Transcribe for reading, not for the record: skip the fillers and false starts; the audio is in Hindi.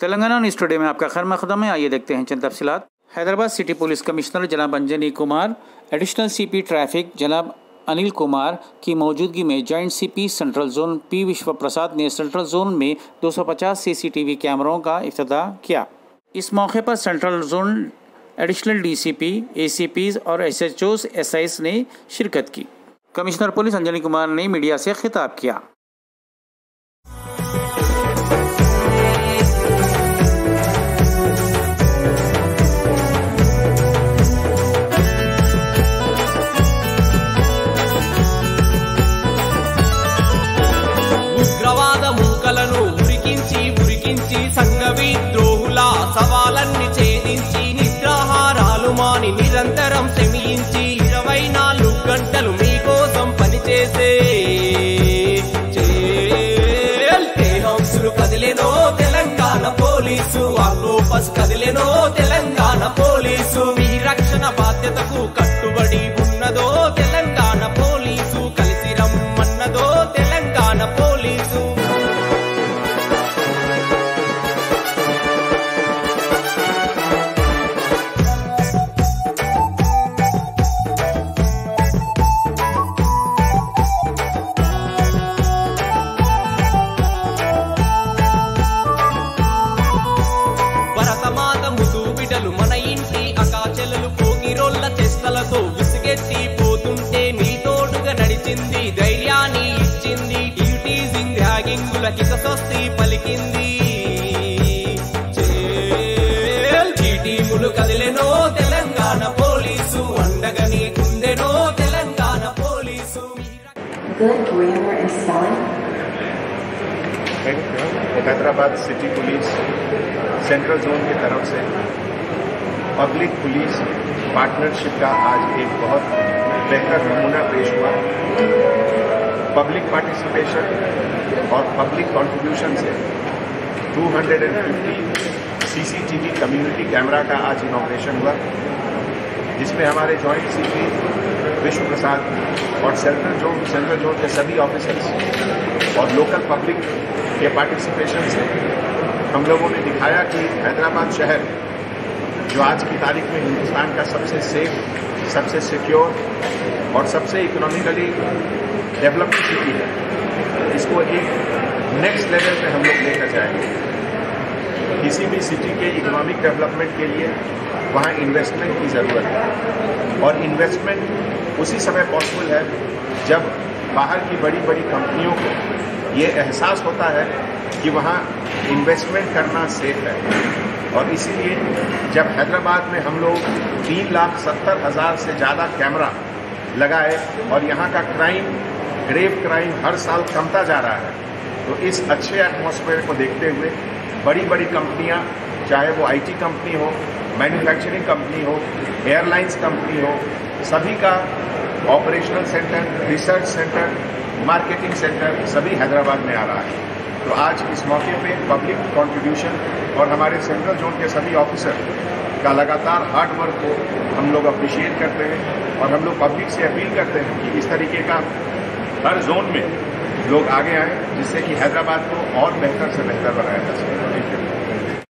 तेलंगाना न्यूज़ टुडे में आपका खैर मकदम है। आइए देखते हैं चंद तफसीलात। हैदराबाद सिटी पुलिस कमिश्नर जनाब Anjani Kumar, additional CP traffic जनाब अनिल कुमार की मौजूदगी में joint CP central zone P विश्व प्रसाद ने सेंट्रल जोन में 250 सीसीटीवी कैमरों का इफ्तिताह किया। इस मौके पर सेंट्रल जोन एडिशनल डीसीपी, एसीपीज और एसएचओज, एसआईज ने शिरकत की। कमिश्नर पुलिस अंजनी कुमार ने मीडिया से खिताब किया। ఉగ్రవాద మూకలను ఉరికించి సంఘ విద్రోహుల సవాలన్నీ ఛేదించి నిద్రాహారాలు మాని నిరంతరం శ్రమించి 24 గంటలు మీకోసం పనిచేసే హౌస్లు కదిలేనో Telangana police, octopus కదిలేనో Telangana police, మీ రక్షణ బాధ్యతకు కట్టుబడి ఉన్నదో తెలంగాణ పోలీసు, కలిసి రమ్మన్నదో తెలంగాణ పోలీసు। భరతమాత ముదు బిడ్డలు మన ఇంటి అకాచెలలు పోగిరోళ్ల చేష్టలతో విసిగెత్తి పోతుంటే మీ తోడుగా నడిచింది, ధైర్యాన్ని ఇచ్చింది, టీజింగ్ ర్యాగింగులకి స్వస్తి పలికింది। టీములు కదిలేనో తెలంగాణ పోలీసు, అండగా నీకుందెనో Telangana police. Good grammar and spelling. Hyderabad city police central zone की तरफ से पब्लिक पुलिस पार्टनरशिप का आज एक बहुत बेहतर नमूना पेश हुआ। पब्लिक पार्टिसिपेशन और पब्लिक कंट्रीब्यूशन से 250 सीसीटीवी कम्युनिटी कैमरा का आज इनॉग्रेशन हुआ, जिसमें हमारे जॉइंट सीपी विश्व प्रसाद और सेंट्रल जोन के सभी ऑफिसर्स और लोकल पब्लिक के पार्टिसिपेशन से हम लोगों ने दिखाया कि हैदराबाद शहर जो आज की तारीख में हिंदुस्तान का सबसे सेफ, सबसे सिक्योर और सबसे इकोनॉमिकली डेवलप्ड सिटी है, इसको एक नेक्स्ट लेवल पे हम लोग लेकर जाएंगे। किसी भी सिटी के इकोनॉमिक डेवलपमेंट के लिए वहाँ इन्वेस्टमेंट की ज़रूरत है, और इन्वेस्टमेंट उसी समय पॉसिबल है जब बाहर की बड़ी बड़ी कंपनियों को ये एहसास होता है कि वहाँ इन्वेस्टमेंट करना सेफ है। और इसीलिए जब हैदराबाद में हम लोग 3,70,000 से ज़्यादा कैमरा लगाए और यहाँ का क्राइम, ग्रेव क्राइम हर साल कमता जा रहा है, तो इस अच्छे एटमॉस्फेयर को देखते हुए बड़ी बड़ी कंपनियाँ, चाहे वो आईटी कंपनी हो, मैन्युफैक्चरिंग कंपनी हो, एयरलाइंस कंपनी हो, सभी का operational centre, research centre, marketing centre सभी हैदराबाद में आ रहा है। तो आज इस मौके पे पब्लिक कंट्रीब्यूशन और हमारे सेंट्रल जोन के सभी ऑफिसर का लगातार हार्ड वर्क को हम लोग अप्रिशिएट करते हैं, और हम लोग पब्लिक से अपील करते हैं कि इस तरीके का हर जोन में लोग आगे आएँ, जिससे कि हैदराबाद को और बेहतर से बेहतर बनाया जा सके। Thank you.